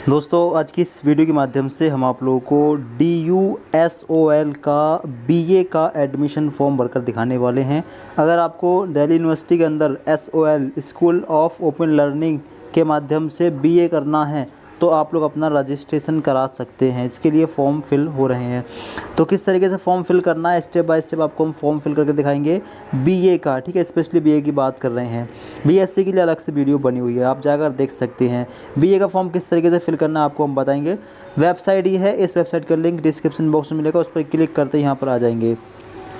दोस्तों आज की इस वीडियो के माध्यम से हम आप लोगों को DUSOL का BA का एडमिशन फॉर्म भरकर दिखाने वाले हैं। अगर आपको दिल्ली यूनिवर्सिटी के अंदर SOL school of open learning के माध्यम से BA करना है तो आप लोग अपना रजिस्ट्रेशन करा सकते हैं। इसके लिए फ़ॉर्म फिल हो रहे हैं। तो किस तरीके से फ़ॉर्म फिल करना है स्टेप बाय स्टेप आपको हम फॉर्म फिल करके दिखाएंगे BA का, ठीक है। स्पेशली BA की बात कर रहे हैं। BSc के लिए अलग से वीडियो बनी हुई है, आप जाकर देख सकते हैं। BA का फॉर्म किस तरीके से फिल करना है आपको हम बताएंगे। वेबसाइट ही है, इस वेबसाइट का लिंक डिस्क्रिप्शन बॉक्स में मिलेगा, उस पर क्लिक करते ही यहाँ पर आ जाएंगे,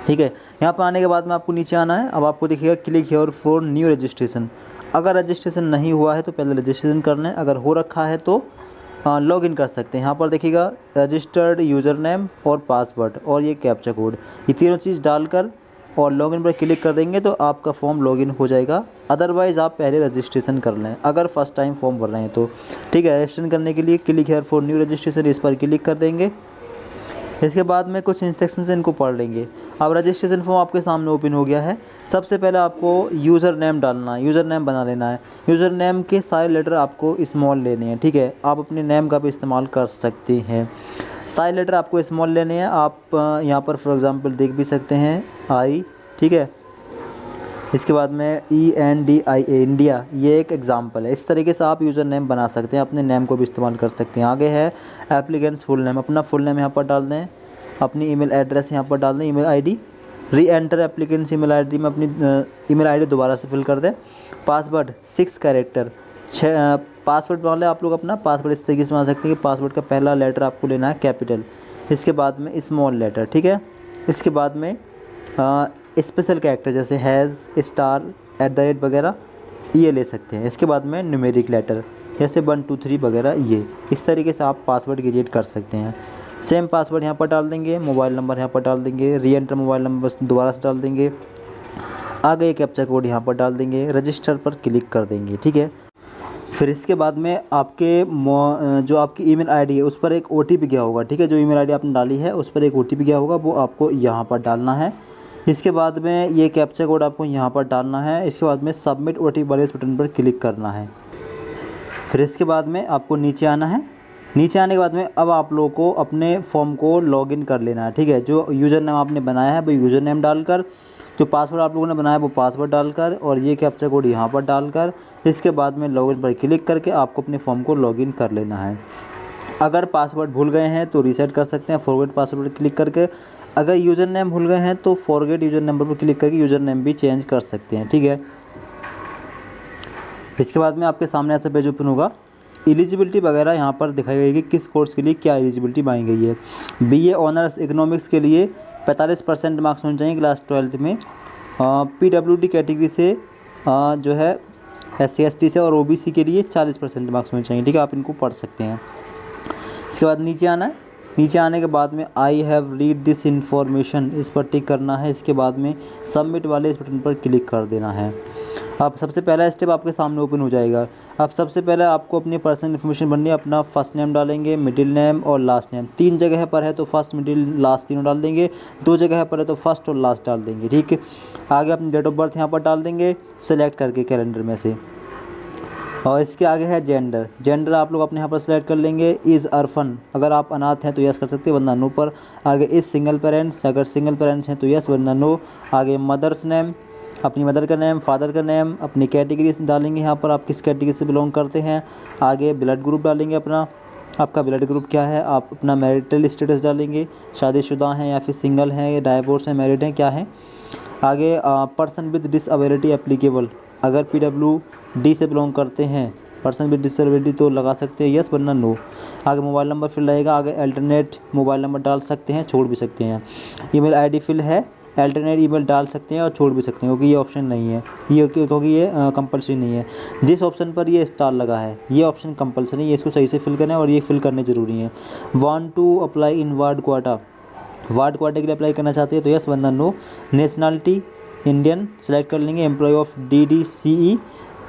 ठीक है। यहाँ पर आने के बाद में आपको नीचे आना है। अब आपको दिखेगा click here for new registration. अगर रजिस्ट्रेशन नहीं हुआ है तो पहले रजिस्ट्रेशन कर लें, अगर हो रखा है तो लॉग इन कर सकते हैं। यहाँ पर देखिएगा रजिस्टर्ड यूज़र नेम और पासवर्ड और ये कैप्चा कोड, ये तीनों चीज़ डालकर और लॉगिन पर क्लिक कर देंगे तो आपका फॉर्म लॉगिन हो जाएगा। अदरवाइज़ आप पहले रजिस्ट्रेशन कर लें अगर फर्स्ट टाइम फॉर्म भर रहे हैं तो, ठीक है। रजिस्ट्रेशन करने के लिए click here for new registration, इस पर क्लिक कर देंगे। इसके बाद में कुछ इंस्ट्रक्शंस इनको पढ़ लेंगे। अब रजिस्ट्रेशन फॉर्म आपके सामने ओपन हो गया है। सबसे पहले आपको यूज़र नेम डालना है, यूज़र नेम बना लेना है। यूज़र नेम के सारे लेटर आपको स्मॉल लेने हैं, ठीक है। आप अपने नेम का भी इस्तेमाल कर सकते हैं। सारे लेटर आपको स्मॉल लेने हैं। आप यहाँ पर फॉर एग्ज़ाम्पल देख भी सकते हैं आई, ठीक है। इसके बाद में ENDIA इंडिया, ये एक एग्जांपल है। इस तरीके से आप यूज़र नेम बना सकते हैं, अपने नेम को भी इस्तेमाल कर सकते हैं। आगे है एप्लीकेंट्स फुल नेम, अपना फुल नेम यहाँ पर डाल दें, अपनी ईमेल एड्रेस यहाँ पर डाल दें, ईमेल आईडी, री एंटर एप्लीकेंट्स ईमेल आईडी में अपनी ईमेल आईडी दोबारा से फिल कर दें। पासवर्ड 6 कैरेक्टर, 6 पासवर्ड वाले आप लोग अपना पासवर्ड इस तरीके से बना सकते हैं कि पासवर्ड का पहला लेटर आपको लेना है कैपिटल, इसके बाद में स्मॉल लेटर, ठीक है। इसके बाद में स्पेशल कैरेक्टर जैसे हैज़, स्टार, @ वगैरह ये ले सकते हैं। इसके बाद में न्यूमेरिक लेटर जैसे 1 2 3 वगैरह, ये इस तरीके से आप पासवर्ड क्रिएट कर सकते हैं। सेम पासवर्ड यहाँ पर डाल देंगे, मोबाइल नंबर यहाँ पर डाल देंगे, री एंटर मोबाइल नंबर दोबारा से डाल देंगे, आगे एक कैप्चा कोड यहाँ पर डाल देंगे, रजिस्टर पर क्लिक कर देंगे, ठीक है। फिर इसके बाद में आपके जो आपकी ईमेल आईडी है उस पर एक OTP गया होगा, ठीक है। जो ईमेल आईडी आपने डाली है उस पर एक OTP गया होगा, वो आपको यहाँ पर डालना है। इसके बाद में ये कैप्चा कोड आपको यहाँ पर डालना है। इसके बाद में सबमिट OTP वाले इस बटन पर क्लिक करना है। फिर इसके बाद में आपको नीचे आना है। नीचे आने के बाद में अब आप लोगों को अपने फॉर्म को लॉगिन कर लेना है, ठीक है। जो यूज़र नेम आपने बनाया है वो यूज़र नेम डालकर, जो पासवर्ड आप लोगों ने बनाया है वो पासवर्ड डालकर और ये कैप्चा कोड यहाँ पर डालकर इसके बाद में लॉगिन पर क्लिक करके आपको अपने फॉर्म को लॉगिन कर लेना है। अगर पासवर्ड भूल गए हैं तो रीसेट कर सकते हैं फॉरगेट पासवर्ड पर क्लिक करके। अगर यूज़र नेम भूल गए हैं तो फॉरगेट यूज़र नंबर पर क्लिक करके यूज़र नेम भी चेंज कर सकते हैं, ठीक है। इसके बाद में आपके सामने ऐसा पेज ओपन होगा। एलिजिबिलिटी वगैरह यहाँ पर दिखाई गई कि किस कोर्स के लिए क्या एलिजिबिलिटी मांगी गई है। BA ऑनर्स इकोनॉमिक्स के लिए 45% मार्क्स होने चाहिए क्लास 12th में। PWD कैटेगरी से जो है SC ST से और OBC के लिए 40% मार्क्स होने चाहिए, ठीक है। आप इनको पढ़ सकते हैं। इसके बाद नीचे आना है। नीचे आने के बाद में I have read this information इस पर टिक करना है। इसके बाद में सबमिट वाले इस बटन पर क्लिक कर देना है। अब सबसे पहला स्टेप आपके सामने ओपन हो जाएगा। अब सबसे पहले आपको अपनी पर्सनल इन्फॉर्मेशन भरनी है। अपना फर्स्ट नेम डालेंगे, मिडिल नेम और लास्ट नेम। 3 जगह पर है तो फर्स्ट मिडिल लास्ट तीनों डाल देंगे, 2 जगह पर है तो फर्स्ट और लास्ट डाल देंगे, ठीक है। आगे अपनी डेट ऑफ बर्थ यहाँ पर डाल देंगे सेलेक्ट करके कैलेंडर में से। और इसके आगे है जेंडर। जेंडर आप लोग अपने यहाँ पर सेलेक्ट कर लेंगे। इज़ अर्फन, अगर आप अनाथ हैं तो यस कर सकते हैं वरना नो पर। आगे इज़ सिंगल पेरेंट्स, अगर सिंगल पेरेंट्स हैं तो यस वरना नो। आगे मदर्स नेम, अपनी मदर का नेम, फादर का नेम, अपनी कैटेगरी डालेंगे यहाँ पर आप किस कैटेगरी से बिलोंग करते हैं। आगे ब्लड ग्रुप डालेंगे अपना, आपका ब्लड ग्रुप क्या है। आप अपना मैरिटल स्टेटस डालेंगे, शादीशुदा हैं या फिर सिंगल हैं, डाइवोर्स हैं, मैरिड हैं, क्या है। आगे पर्सन विद डिसएबिलिटी एप्लीकेबल, अगर PWD से बिलोंग करते हैं पर्सन विद डिसएबिलिटी तो लगा सकते हैं यस वरना नो। आगे मोबाइल नंबर फिल रहेगा। आगे अल्टरनेट मोबाइल नंबर डाल सकते हैं, छोड़ भी सकते हैं। ईमेल आईडी फिल है, अल्टरनेट ईमेल डाल सकते हैं और छोड़ भी सकते हैं क्योंकि ये ऑप्शन नहीं है, ये क्योंकि ये कंपलसरी नहीं है। जिस ऑप्शन पर ये स्टार लगा है ये ऑप्शन कंपलसरी है, इसको सही से फिल करें और ये फिल करने ज़रूरी है। Want to apply in ward quota, ward quarter के लिए अप्लाई करना चाहते हैं तो यस वरना नो। नेशनलिटी इंडियन सेलेक्ट कर लेंगे। एम्प्लॉय ऑफ DDCE,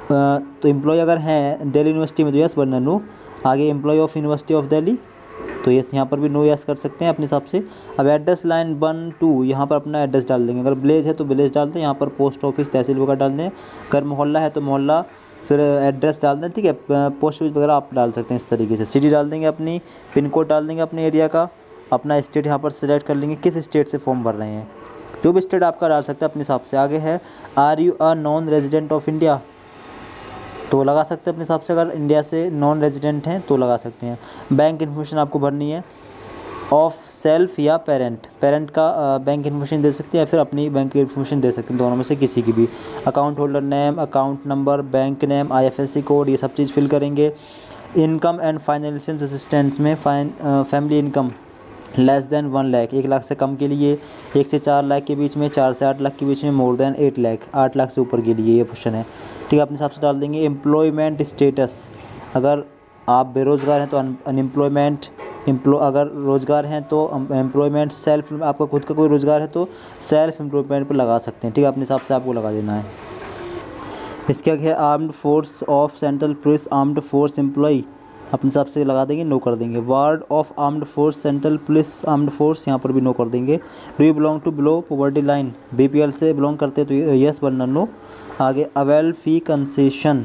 तो एम्प्लॉय अगर हैं दिल्ली यूनिवर्सिटी में तो यस वरना नो। आगे employ of university of Delhi तो यस यहाँ पर भी नो यस कर सकते हैं अपने हिसाब से। अब एड्रेस लाइन 1 2 यहाँ पर अपना एड्रेस डाल देंगे। अगर विलेज है तो विलेज डाल दें, यहाँ पर पोस्ट ऑफिस तहसील वगैरह डाल दें। अगर मोहल्ला है तो मोहल्ला, फिर एड्रेस डाल दें, ठीक है, पोस्ट ऑफिस वगैरह आप डाल सकते हैं इस तरीके से। सिटी डाल देंगे अपनी, पिन कोड डाल देंगे अपने एरिया का, अपना स्टेट यहाँ पर सिलेक्ट कर लेंगे, किस स्टेट से फॉर्म भर रहे हैं, जो भी स्टेट आपका डाल सकते हैं अपने हिसाब से। आगे है are you a non resident of India, तो लगा सकते हैं अपने हिसाब से, अगर इंडिया से नॉन रेजिडेंट हैं तो लगा सकते हैं। बैंक इन्फॉर्मेशन आपको भरनी है, ऑफ सेल्फ या पेरेंट, पेरेंट का बैंक इन्फॉर्मेशन दे सकते हैं या फिर अपनी बैंक इन्फॉर्मेशन दे सकते हैं, दोनों में से किसी की भी। Account holder name, account number, bank name, IFSC code, ये सब चीज़ फिल करेंगे। इनकम एंड फाइनेंशियल असिस्टेंस में family income less than 1 lakh, 1 lakh से कम के लिए, 1 से 4 लाख के बीच में, 4 से 8 लाख के बीच में, मोर देन 8 लाख, 8 लाख से ऊपर के लिए ये ऑप्शन है, ठीक है, अपने हिसाब से डाल देंगे। एम्प्लॉयमेंट स्टेटस, अगर आप बेरोज़गार हैं तो अनएम्प्लॉयमेंट, अगर रोज़गार हैं तो एम्प्लॉयमेंट, सेल्फ, आपका खुद का कोई रोज़गार है तो सेल्फ एम्प्लॉयमेंट पर लगा सकते हैं, ठीक है, अपने हिसाब से आपको लगा देना है। इसके आगे है armed force of central police armed force employee, अपने हिसाब से लगा देंगे, नो कर देंगे। Ward of armed force central police armed force, यहाँ पर भी नो कर देंगे। Do you belong to below poverty line, BPL से बिलोंग करते हैं तो यस वरना नो। आगे अवेल फी कंसेशन,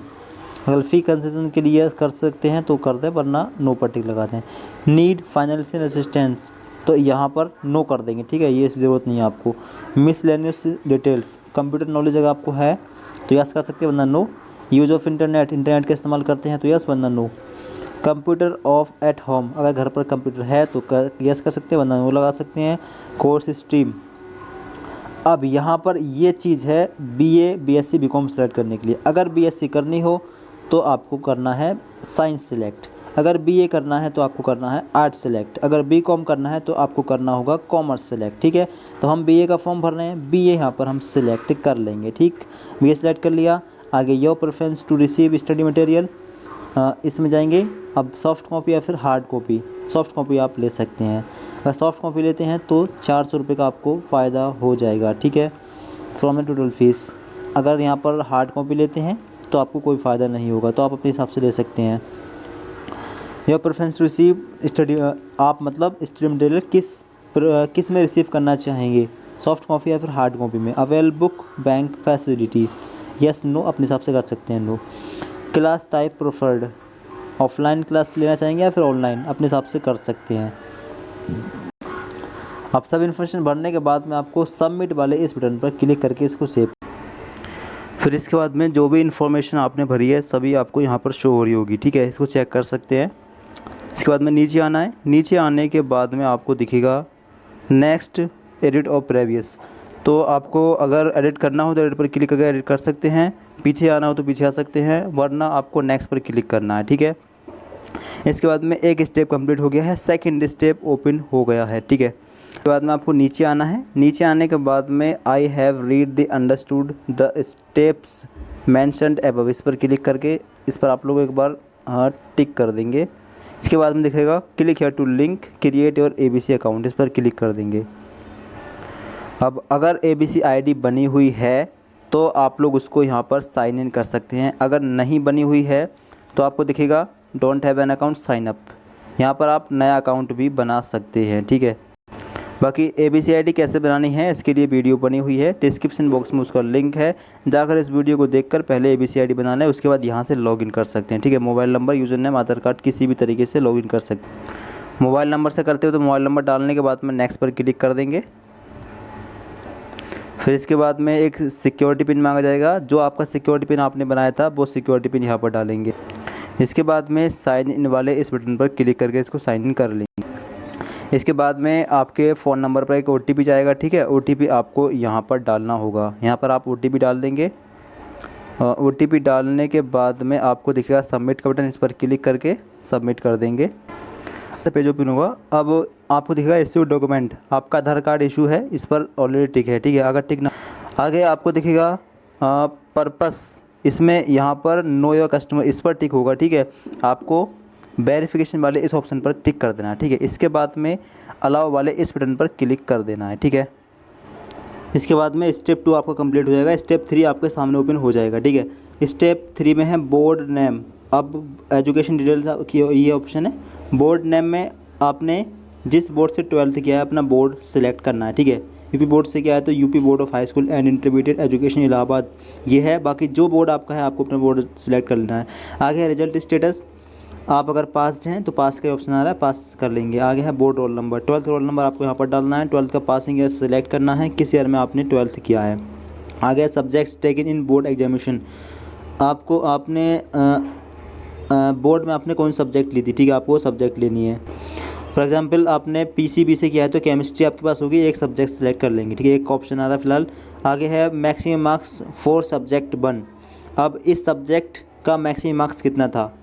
अगर फ़ी कंसेशन के लिए कर सकते हैं तो कर दें वरना नो पर टिक लगा दें। नीड फाइनेंशियल असिस्टेंस, तो यहाँ पर नो कर देंगे, ठीक है, ये ज़रूरत नहीं है आपको। मिसलेनियस डिटेल्स, कंप्यूटर नॉलेज अगर आपको है तो यस कर सकते हैं वरना no. Use of internet, internet का इस्तेमाल करते हैं तो यस वरना no. Computer of at home, अगर घर पर कंप्यूटर है तो यस कर सकते हैं वरना नो लगा सकते हैं। कोर्स स्ट्रीम, अब यहाँ पर ये चीज़ है BA BSc BCom सेलेक्ट करने के लिए। अगर BSc करनी हो तो आपको करना है साइंस सेलेक्ट, अगर BA करना है तो आपको करना है आर्ट सेलेक्ट, अगर BCom करना है तो आपको करना होगा कॉमर्स सेलेक्ट, ठीक है। तो हम BA का फॉर्म भर रहे हैं, BA यहाँ पर हम सिलेक्ट कर लेंगे, ठीक, BA सेलेक्ट कर लिया। आगे your preference to receive study material, इसमें जाएंगे। अब सॉफ्ट कॉपी या फिर हार्ड कॉपी, सॉफ्ट कॉपी आप ले सकते हैं, अगर सॉफ्ट कॉपी लेते हैं तो 400 रुपये का आपको फ़ायदा हो जाएगा, ठीक है, फ्रॉम द टोटल फीस। अगर यहाँ पर हार्ड कॉपी लेते हैं तो आपको कोई फ़ायदा नहीं होगा, तो आप अपने हिसाब से ले सकते हैं। Your preference to receive study, आप मतलब स्टडी मटेरियल किस में रिसीव करना चाहेंगे, सॉफ्ट कॉपी या फिर हार्ड कॉपी में। Avail book bank facility, yes no अपने हिसाब से कर सकते हैं, no. Class type preferred, offline class लेना चाहेंगे या फिर ऑनलाइन, अपने हिसाब से कर सकते हैं। अब सब इन्फॉर्मेशन भरने के बाद में आपको सबमिट वाले इस बटन पर क्लिक करके इसको सेव, फिर इसके बाद में जो भी इन्फॉर्मेशन आपने भरी है सभी आपको यहाँ पर शो हो रही होगी, ठीक है, इसको चेक कर सकते हैं। इसके बाद में नीचे आना है, नीचे आने के बाद में आपको दिखेगा नेक्स्ट एडिट और प्रीवियस, तो आपको अगर एडिट करना हो तो एडिट पर क्लिक करके एडिट कर सकते हैं, पीछे आना हो तो पीछे आ सकते हैं, वरना आपको नेक्स्ट पर क्लिक करना है, ठीक है। इसके बाद में एक स्टेप कंप्लीट हो गया है, सेकंड स्टेप ओपन हो गया है, ठीक है। उसके बाद में आपको नीचे आना है, नीचे आने के बाद में I have read the understood the steps mentioned above, इस पर क्लिक करके इस पर आप लोग एक बार टिक कर देंगे। इसके बाद में दिखेगा click here to link create your ABC account, इस पर क्लिक कर देंगे। अब अगर ABC ID बनी हुई है तो आप लोग उसको यहाँ पर साइन इन कर सकते हैं, अगर नहीं बनी हुई है तो आपको दिखेगा don't have an account sign up, यहाँ पर आप नया अकाउंट भी बना सकते हैं, ठीक है। बाकी ABC ID कैसे बनानी है इसके लिए वीडियो बनी हुई है, डिस्क्रिप्शन बॉक्स में उसका लिंक है, जाकर इस वीडियो को देखकर पहले ABC ID बनाना है, उसके बाद यहाँ से लॉगिन कर सकते हैं, ठीक है। मोबाइल नंबर, यूज़र नेम, आधार कार्ड किसी भी तरीके से लॉगिन कर सकते हैं। मोबाइल नंबर से करते हो तो मोबाइल नंबर डालने के बाद में नेक्स्ट पर क्लिक कर देंगे। फिर इसके बाद में एक सिक्योरिटी पिन मांगा जाएगा, जो आपका सिक्योरिटी पिन आपने बनाया था वो सिक्योरिटी पिन यहाँ पर डालेंगे। इसके बाद में साइन इन वाले इस बटन पर क्लिक करके इसको साइन इन कर लेंगे। इसके बाद में आपके फ़ोन नंबर पर एक OTP जाएगा, ठीक है, OTP आपको यहाँ पर डालना होगा, यहाँ पर आप OTP डाल देंगे। OTP डालने के बाद में आपको दिखेगा सबमिट का बटन, इस पर क्लिक करके सबमिट कर देंगे, तो पेज ओपन होगा। अब आपको दिखेगा इश्यू डॉक्यूमेंट, आपका आधार कार्ड इशू है, इस पर ऑलरेडी टिक है, ठीक है, अगर टिक ना, आगे आपको दिखेगा पर्पस, इसमें यहाँ पर नो योर कस्टमर, इस पर टिक होगा, ठीक है। आपको वेरिफिकेशन वाले इस ऑप्शन पर टिक कर देना है, ठीक है। इसके बाद में अलाउ वाले इस बटन पर क्लिक कर देना है, ठीक है। इसके बाद में स्टेप 2 आपका कंप्लीट हो जाएगा, स्टेप 3 आपके सामने ओपन हो जाएगा, ठीक है। स्टेप 3 में है बोर्ड नेम, अब एजुकेशन डिटेल्स की ये ऑप्शन है। बोर्ड नेम में आपने जिस बोर्ड से 12th किया है अपना बोर्ड सिलेक्ट करना है, ठीक है। यूपी बोर्ड से क्या है तो UP board of high school and intermediate education Allahabad ये है। बाकी जो बोर्ड आपका है आपको अपना बोर्ड सिलेक्ट कर लेना है। आगे है रिजल्ट स्टेटस, आप अगर पास हैं तो पास का ऑप्शन आ रहा है, पास कर लेंगे। आगे है board roll number, 12th roll number आपको यहाँ पर डालना है। 12th का पासिंग ईयर सेलेक्ट करना है, किस ईयर में आपने 12th किया है। आगे subjects taken in board examination, आपको आपने बोर्ड में आपने कौन सब्जेक्ट ली थी, ठीक है, आपको सब्जेक्ट लेनी है। फॉर एग्जांपल आपने पीसीबी से किया है तो केमिस्ट्री आपके पास होगी, एक सब्जेक्ट सेलेक्ट कर लेंगे, ठीक है, एक ऑप्शन आ रहा है फिलहाल। आगे है मैक्सिमम मार्क्स फॉर सब्जेक्ट 1, अब इस सब्जेक्ट का मैक्सिमम मार्क्स कितना था,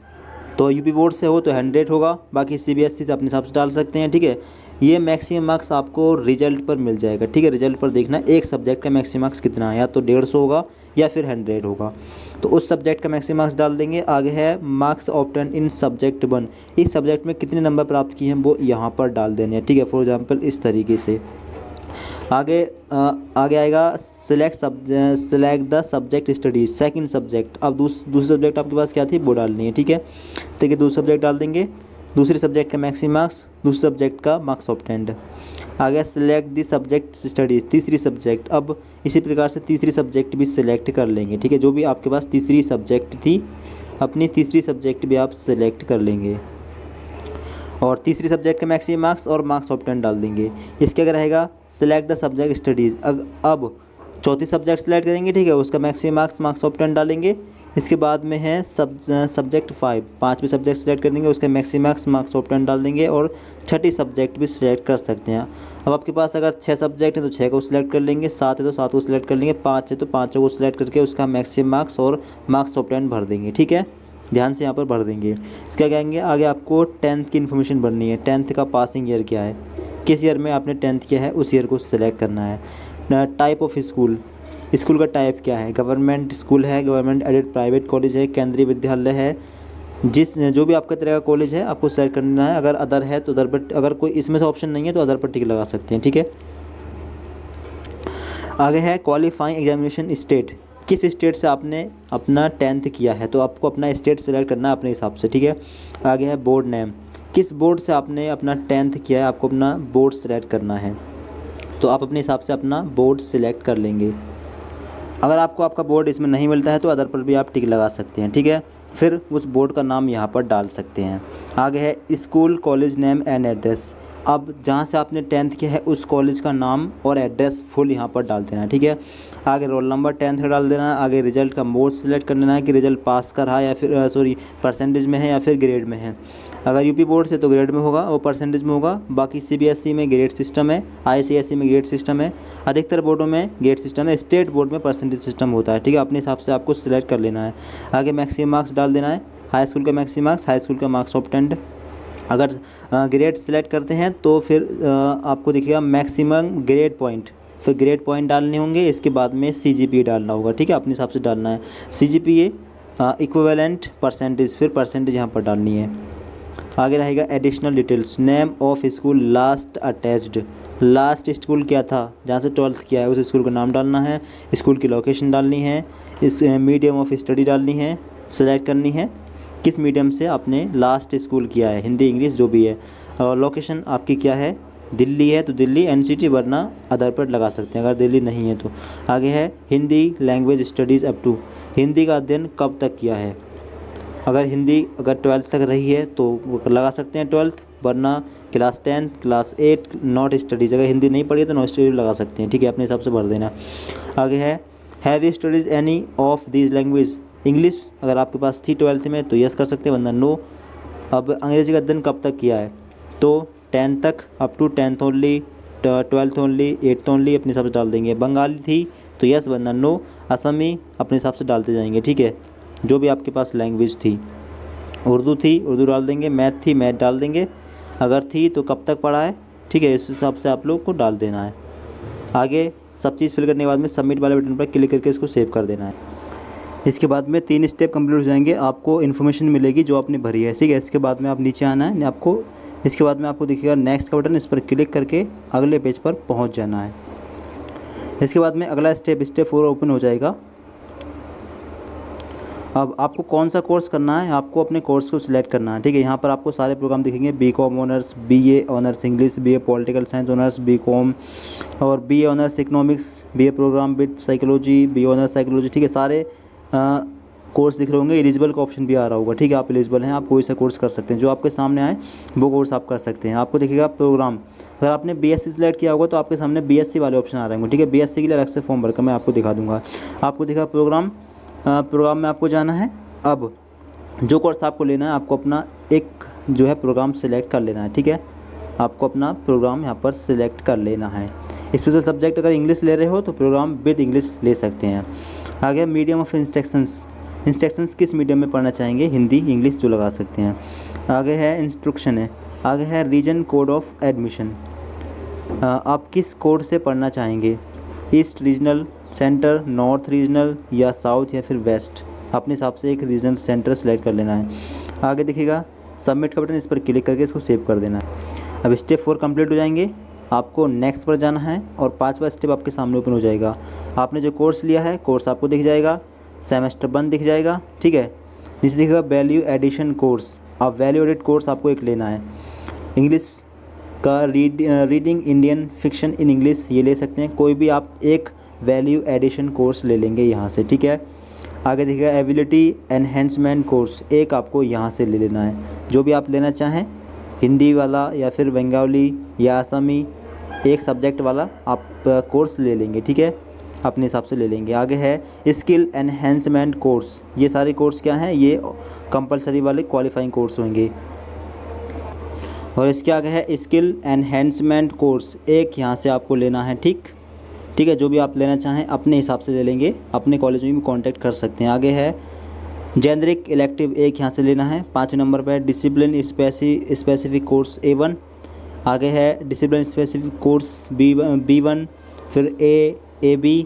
तो यूपी बोर्ड से हो तो 100 होगा, बाकी सीबीएसई से अपने हिसाब से डाल सकते हैं, ठीक है। ये मैक्सिमम मार्क्स आपको रिजल्ट पर मिल जाएगा, ठीक है, रिजल्ट पर देखना एक सब्जेक्ट का मैक्सिमम मार्क्स कितना है, या तो 150 होगा या फिर 100 होगा, तो उस सब्जेक्ट का मैक्सिमम मार्क्स डाल देंगे। आगे है मार्क्स ऑब्टेन इन सब्जेक्ट 1, इस सब्जेक्ट में कितने नंबर प्राप्त किए हैं वो यहाँ पर डाल देने हैं, ठीक है, फॉर एग्जाम्पल इस तरीके से। आगे आगे आएगा select the subject studies second subject, अब दूसरी सब्जेक्ट आपके पास क्या थी वो डालनी है, ठीक है, ठीक है, दूसरा सब्जेक्ट डाल देंगे, दूसरे सब्जेक्ट का मैक्सिमम मार्क्स, दूसरे सब्जेक्ट का मार्क्स ऑब्टेन्ड। आगे सिलेक्ट द सब्जेक्ट स्टडीज़ तीसरी सब्जेक्ट, अब इसी प्रकार से तीसरी सब्जेक्ट भी सिलेक्ट कर लेंगे, ठीक है, जो भी आपके पास तीसरी सब्जेक्ट थी अपनी तीसरी सब्जेक्ट भी आप सिलेक्ट कर लेंगे और तीसरी सब्जेक्ट के मैक्सिमम मार्क्स और मार्क्स ऑब्टेन डाल देंगे। इसके अगर रहेगा सिलेक्ट द सब्जेक्ट स्टडीज़, अब चौथी सब्जेक्ट सेलेक्ट करेंगे, ठीक है, उसका मैक्सिमम मार्क्स मार्क्स ऑब्टेन डालेंगे। इसके बाद में है सब्जेक्ट 5, पाँचवीं सब्जेक्ट सेलेक्ट कर देंगे, उसके मैक्सिमम मार्क्स मार्क्स ऑब्टेन डाल देंगे और छठी सब्जेक्ट भी सिलेक्ट कर सकते हैं। अब आपके पास अगर 6 सब्जेक्ट है तो 6 को सिलेक्ट कर लेंगे, 7 है तो 7 को सिलेक्ट कर लेंगे, 5 है तो 5 को सिलेक्ट करके उसका मैक्सिमम मार्क्स और मार्क्स ऑब्टेन भर देंगे, ठीक है, ध्यान से यहाँ पर भर देंगे। इसका क्या कहेंगे, आगे आपको 10th की इन्फॉर्मेशन भरनी है, 10th का पासिंग ईयर क्या है, किस ईयर में आपने 10th किया है उस ईयर को सिलेक्ट करना है। टाइप ऑफ स्कूल, स्कूल का टाइप क्या है, गवर्नमेंट स्कूल है, गवर्नमेंट एडेड प्राइवेट कॉलेज है, केंद्रीय विद्यालय है, जो भी आपका तरह का कॉलेज है आपको सेलेक्ट करना है। अगर अदर है तो अदर पर, अगर कोई इसमें से ऑप्शन नहीं है तो अदर पर टिक लगा सकते हैं, ठीक है। आगे है क्वालिफाइंग एग्जामिनेशन स्टेट, किस स्टेट से आपने अपना 10th किया है तो आपको अपना स्टेट सेलेक्ट करना है अपने हिसाब से, ठीक है। आगे है बोर्ड नेम, किस बोर्ड से आपने अपना 10th किया है आपको अपना बोर्ड सेलेक्ट करना है, तो आप अपने हिसाब से अपना बोर्ड सिलेक्ट कर लेंगे। अगर आपको आपका बोर्ड इसमें नहीं मिलता है तो अदर पर भी आप टिक लगा सकते हैं, ठीक है, फिर उस बोर्ड का नाम यहाँ पर डाल सकते हैं। आगे है school college name and address, अब जहाँ से आपने 10th किया है उस कॉलेज का नाम और एड्रेस फुल यहाँ पर डाल देना है, ठीक है। आगे रोल नंबर 10th का डाल देना है। आगे रिजल्ट का मोड सेलेक्ट कर लेना है कि रिजल्ट पास का रहा या फिर परसेंटेज में है या फिर ग्रेड में है। अगर यूपी बोर्ड से तो ग्रेड में होगा और परसेंटेज में होगा, बाकी सीबीएसई में ग्रेड सिस्टम है, आईसीएसई में ग्रेड सिस्टम है, अधिकतर बोर्डों में ग्रेड सिस्टम है, स्टेट बोर्ड में परसेंटेज सिस्टम होता है, ठीक है, अपने हिसाब से आपको सिलेक्ट कर लेना है। आगे मैक्सिमम मार्क्स डाल देना है, हाई स्कूल का मैक्सिमम मार्क्स, हाई स्कूल का मार्क्स ऑब्टेन्ड। अगर ग्रेड सेलेक्ट करते हैं तो फिर आपको दिखेगा मैक्सिमम ग्रेड पॉइंट, फिर ग्रेड पॉइंट डालने होंगे, इसके बाद में सीजीपीए डालना होगा, ठीक है, अपने हिसाब से डालना है। सीजीपीए इक्विवेलेंट परसेंटेज, फिर परसेंटेज यहाँ पर डालनी है। आगे रहेगा additional details, name of school last attached, last school क्या था जहाँ से 12th किया है उस स्कूल का नाम डालना है, स्कूल की लोकेशन डालनी है, इस मीडियम ऑफ स्टडी डालनी है, सेलेक्ट करनी है किस मीडियम से आपने लास्ट स्कूल किया है, हिंदी इंग्लिश जो भी है, और लोकेशन आपकी क्या है, दिल्ली है तो दिल्ली, एनसीटी वरना अदर पर लगा सकते हैं अगर दिल्ली नहीं है तो। आगे है Hindi language studies up to, Hindi का अध्ययन कब तक किया है, अगर हिंदी अगर 12th तक रही है तो वो लगा सकते हैं 12th, वरना क्लास 10 क्लास 8 नॉट स्टडीज़, अगर हिंदी नहीं पढ़ी है तो नॉट स्टडीज लगा सकते हैं, ठीक है, अपने हिसाब से भर देना। आगे है have you studies any of these language, English अगर आपके पास थी 12th में तो यस कर सकते हैं वरना नो। अब अंग्रेजी का अध्ययन कब तक किया है तो 10th तक, up to 10th only, 12th only, 8th only, अपने हिसाब से डाल देंगे। बंगाली थी तो यस वरना नो, असमी अपने हिसाब से डालते जाएंगे, ठीक है, जो भी आपके पास लैंग्वेज थी। उर्दू थी उर्दू डाल देंगे, मैथ थी मैथ डाल देंगे, अगर थी तो कब तक पढ़ा है, ठीक है, इस हिसाब से आप लोग को डाल देना है। आगे सब चीज़ फिल करने के बाद में सबमिट वाले बटन पर क्लिक करके इसको सेव कर देना है। इसके बाद में 3 स्टेप कंप्लीट हो जाएंगे, आपको इन्फॉर्मेशन मिलेगी जो आपने भरी है, ठीक है। इसके बाद में आप नीचे आना है आपको, इसके बाद में आपको दिखेगा नेक्स्ट का बटन, इस पर क्लिक करके अगले पेज पर पहुंच जाना है। इसके बाद में अगला स्टेप 4 ओपन हो जाएगा। अब आपको कौन सा कोर्स करना है, आपको अपने कोर्स को सिलेक्ट करना है। ठीक है, यहाँ पर आपको सारे प्रोग्राम दिखेंगे, BCom honours, BA honours English, BA political science honours, BCom और BA honours economics, BA program with psychology, BA honours psychology. ठीक है, सारे कोर्स दिख रहे होंगे। एलिजिबल का ऑप्शन भी आ रहा होगा। ठीक है, आप एलिजिबल हैं, आप कोई सा कोर्स कर सकते हैं, जो आपके सामने आए वो कोर्स आप कर सकते हैं। आपको दिखेगा प्रोग्राम, अगर आपने बीएससी सिलेक्ट किया होगा तो आपके सामने बीएससी वाले ऑप्शन आ रहे होंगे। ठीक है, बीएससी के लिए अलग से फॉर्म भरकर मैं आपको दिखा दूंगा। आपको दिखा प्रोग्राम, प्रोग्राम में आपको जाना है। अब जो कोर्स आपको लेना है, आपको अपना एक जो है प्रोग्राम सिलेक्ट कर लेना है। ठीक है, आपको अपना प्रोग्राम यहाँ पर सिलेक्ट कर लेना है। स्पेशल सब्जेक्ट अगर इंग्लिश ले रहे हो तो प्रोग्राम विद इंग्लिश ले सकते हैं। आगे मीडियम ऑफ इंस्ट्रक्शंस किस मीडियम में पढ़ना चाहेंगे, हिंदी इंग्लिश जो लगा सकते हैं। आगे है इंस्ट्रक्शन है। आगे है रीजन कोड ऑफ एडमिशन, आप किस कोड से पढ़ना चाहेंगे, east regional, centre, north regional या साउथ या फिर वेस्ट। अपने हिसाब से एक रीजनल सेंटर सेलेक्ट कर लेना है। आगे दिखेगा सबमिट का बटन, इस पर क्लिक करके इसको सेव कर देना है। अब स्टेप 4 कंप्लीट हो जाएंगे, आपको नेक्स्ट पर जाना है और 5वां स्टेप आपके सामने ओपन हो जाएगा। आपने जो कोर्स लिया है, कोर्स आपको दिख जाएगा, सेमेस्टर 1 दिख जाएगा। ठीक है, नीचे दिखेगा वैल्यू एडिशन कोर्स, आप वैल्यू एडिट कोर्स आपको एक लेना है। इंग्लिश का reading Indian fiction in English ये ले सकते हैं, कोई भी आप एक वैल्यू एडिशन कोर्स ले लेंगे यहाँ से। ठीक है, आगे दिखेगा एबिलिटी एनहेंसमेंट कोर्स, एक आपको यहाँ से ले लेना है। जो भी आप लेना चाहें, हिंदी वाला या फिर बंगाली या आसामी, एक सब्जेक्ट वाला आप कोर्स ले लेंगे। ठीक है, अपने हिसाब से ले लेंगे। आगे है स्किल एनहेंसमेंट कोर्स, ये सारे कोर्स क्या हैं, ये कंपलसरी वाले क्वालिफाइंग कोर्स होंगे। और इसके आगे है स्किल एनहेंसमेंट कोर्स, एक यहाँ से आपको लेना है। ठीक है, जो भी आप लेना चाहें अपने हिसाब से ले लेंगे, अपने कॉलेज में भी कांटेक्ट कर सकते हैं। आगे है जेनरिक इलेक्टिव, एक यहाँ से लेना है। 5 नंबर पर डिसिप्लिन स्पेसिफिक कोर्स A1। आगे है डिसिप्लिन स्पेसिफिक कोर्स B1, फिर AB,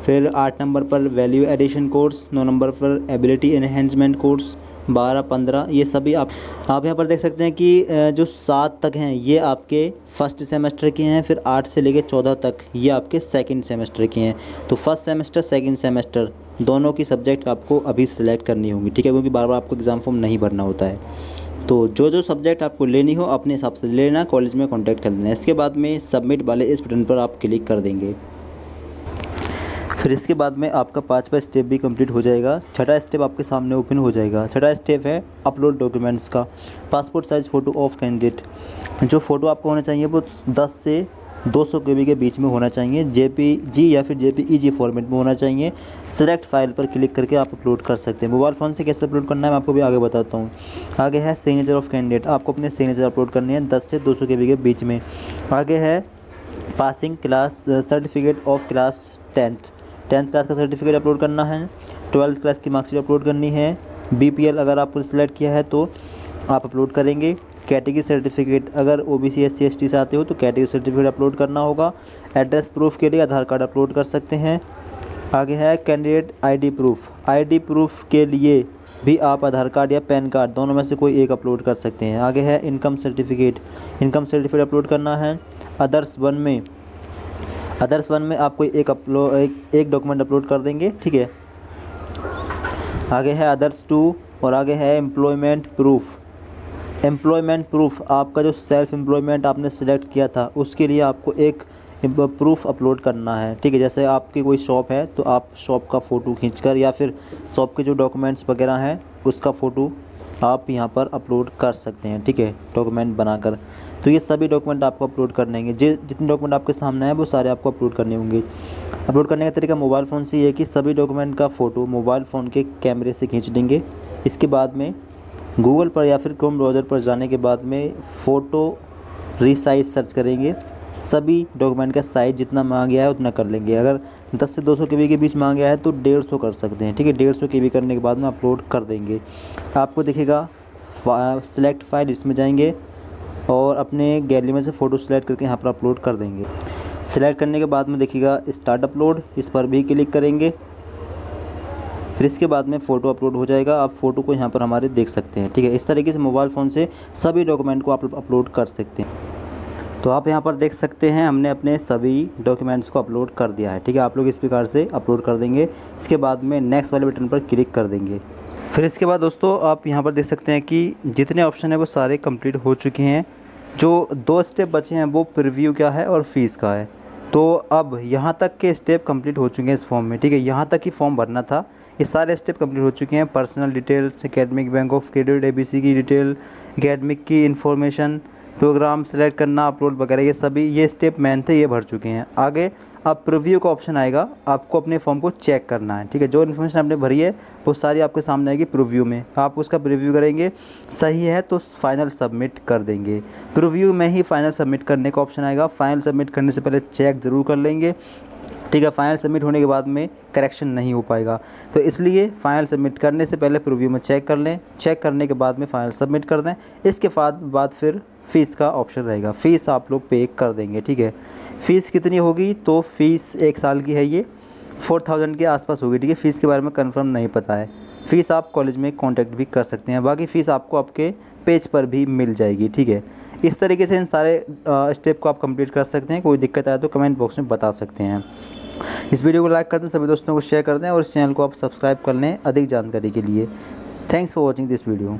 फिर 8 नंबर पर वैल्यू एडिशन कोर्स, 9 नंबर पर एबिलिटी एनहेंसमेंट कोर्स, 12, 15 ये सभी आप यहाँ पर देख सकते हैं कि जो 7 तक हैं ये आपके फर्स्ट सेमेस्टर के हैं, फिर 8 से लेकर 14 तक ये आपके सेकंड सेमेस्टर के हैं। तो फर्स्ट सेमेस्टर सेकंड सेमेस्टर दोनों की सब्जेक्ट आपको अभी सिलेक्ट करनी होगी। ठीक है, क्योंकि बार बार आपको एग्ज़ाम फॉर्म नहीं भरना होता है। तो जो सब्जेक्ट आपको लेनी हो अपने हिसाब से लेना, कॉलेज में कॉन्टैक्ट कर लेना। इसके बाद में सबमिट वाले इस बटन पर आप क्लिक कर देंगे। फिर इसके बाद में आपका 5वां स्टेप भी कंप्लीट हो जाएगा। 6ठा स्टेप आपके सामने ओपन हो जाएगा। 6ठा स्टेप है अपलोड डॉक्यूमेंट्स का। Passport size photo of candidate, जो फ़ोटो आपको होना चाहिए वो 10 से 200 KB के बीच में होना चाहिए। JPG या फिर JPEG फॉर्मेट में होना चाहिए। सेलेक्ट फाइल पर क्लिक करके आप अपलोड कर सकते हैं। मोबाइल फ़ोन से कैसे अपलोड करना है मैं आपको भी आगे बताता हूँ। आगे है सिग्नेचर ऑफ कैंडिडेट, आपको अपने सिग्नेचर अपलोड करने हैं 10 से 200 KB के बीच में। आगे है passing class certificate of class 10th class का सर्टिफिकेट अपलोड करना है। 12th क्लास की मार्कशीट अपलोड करनी है। BPL अगर आपको सिलेक्ट किया है तो आप अपलोड करेंगे। कैटेगरी सर्टिफिकेट, अगर OBC SC ST से आते हो तो कैटेगरी सर्टिफिकेट अपलोड करना होगा। एड्रेस प्रूफ के लिए आधार कार्ड अपलोड कर सकते हैं। आगे है candidate ID proof, ID proof के लिए भी आप आधार कार्ड या पैन कार्ड दोनों में से कोई एक अपलोड कर सकते हैं। आगे है इनकम सर्टिफिकेट अपलोड करना है। अदर्स वन में आप कोई एक डॉक्यूमेंट अपलोड कर देंगे। ठीक है, आगे है अदर्स 2 और आगे है एम्प्लॉयमेंट प्रूफ, आपका जो सेल्फ एम्प्लॉयमेंट आपने सेलेक्ट किया था उसके लिए आपको एक प्रूफ अपलोड करना है। ठीक है, जैसे आपकी कोई शॉप है तो आप शॉप का फ़ोटो खींचकर या फिर शॉप के जो डॉक्यूमेंट्स वगैरह हैं उसका फ़ोटो आप यहाँ पर अपलोड कर सकते हैं। ठीक है, डॉक्यूमेंट बनाकर। तो ये सभी डॉक्यूमेंट आपको अपलोड करने होंगे। जितने डॉक्यूमेंट आपके सामने हैं वो सारे आपको अपलोड करने होंगे। अपलोड करने का तरीका मोबाइल फ़ोन से ये है कि सभी डॉक्यूमेंट का फ़ोटो मोबाइल फ़ोन के कैमरे से खींच लेंगे। इसके बाद में गूगल पर या फिर क्रोम ब्राउज़र पर जाने के बाद में फ़ोटो रीसाइज सर्च करेंगे। सभी डॉक्यूमेंट का साइज़ जितना मांगा गया है उतना कर लेंगे। अगर 10 से 200 KB के बीच मांगा गया है तो 150 कर सकते हैं। ठीक है, 150 KB करने के बाद में अपलोड कर देंगे। आपको दिखेगा सिलेक्ट फाइल, इसमें जाएंगे और अपने गैलरी में से फ़ोटो सेलेक्ट करके यहाँ पर अपलोड कर देंगे। सिलेक्ट करने के बाद में देखिएगा स्टार्ट अपलोड, इस पर भी क्लिक करेंगे। फिर इसके बाद में फ़ोटो अपलोड हो जाएगा। आप फ़ोटो को यहाँ पर हमारे देख सकते हैं। ठीक है, इस तरीके से मोबाइल फ़ोन से सभी डॉक्यूमेंट को आप अपलोड कर सकते हैं। तो आप यहाँ पर देख सकते हैं हमने अपने सभी डॉक्यूमेंट्स को अपलोड कर दिया है। ठीक है, आप लोग इस प्रकार से अपलोड कर देंगे। इसके बाद में नेक्स्ट वाले बटन पर क्लिक कर देंगे। फिर इसके बाद दोस्तों आप यहाँ पर देख सकते हैं कि जितने ऑप्शन है वो सारे कंप्लीट हो चुके हैं। जो 2 स्टेप बचे हैं वो प्रीव्यू का है और फीस का है। तो अब यहाँ तक के स्टेप कंप्लीट हो चुके हैं इस फॉर्म में। ठीक है, यहाँ तक ही फॉर्म भरना था, ये सारे स्टेप कंप्लीट हो चुके हैं। Personal details, academic bank of credit, ABC की डिटेल, एकेडमिक की इन्फॉर्मेशन, प्रोग्राम सेलेक्ट करना, अपलोड वगैरह, ये सभी ये स्टेप मेन थे, ये भर चुके हैं। आगे अब प्रीव्यू का ऑप्शन आएगा, आपको अपने फॉर्म को चेक करना है। ठीक है, जो इन्फॉर्मेशन आपने भरी है वो सारी आपके सामने आएगी प्रीव्यू में। आप उसका प्रीव्यू करेंगे, सही है तो फाइनल सबमिट कर देंगे। प्रीव्यू में ही फाइनल सबमिट करने का ऑप्शन आएगा। फाइनल सबमिट करने से पहले चेक ज़रूर कर लेंगे। ठीक है, फाइनल सबमिट होने के बाद में करेक्शन नहीं हो पाएगा, तो इसलिए फ़ाइनल सबमिट करने से पहले प्रीव्यू में चेक कर लें। चेक करने के बाद में फ़ाइनल सबमिट कर दें। इसके बाद फिर फ़ीस का ऑप्शन रहेगा, फ़ीस आप लोग पे कर देंगे। ठीक है, फ़ीस कितनी होगी, तो फ़ीस 1 साल की है, ये 4000 के आसपास होगी। ठीक है, फ़ीस के बारे में कंफर्म नहीं पता है। फ़ीस आप कॉलेज में कांटेक्ट भी कर सकते हैं, बाकी फ़ीस आपको आपके पेज पर भी मिल जाएगी। ठीक है, इस तरीके से इन सारे स्टेप को आप कंप्लीट कर सकते हैं। कोई दिक्कत आए तो कमेंट बॉक्स में बता सकते हैं। इस वीडियो को लाइक कर दें, सभी दोस्तों को शेयर कर दें और इस चैनल को आप सब्सक्राइब कर लें अधिक जानकारी के लिए। Thanks for watching this video.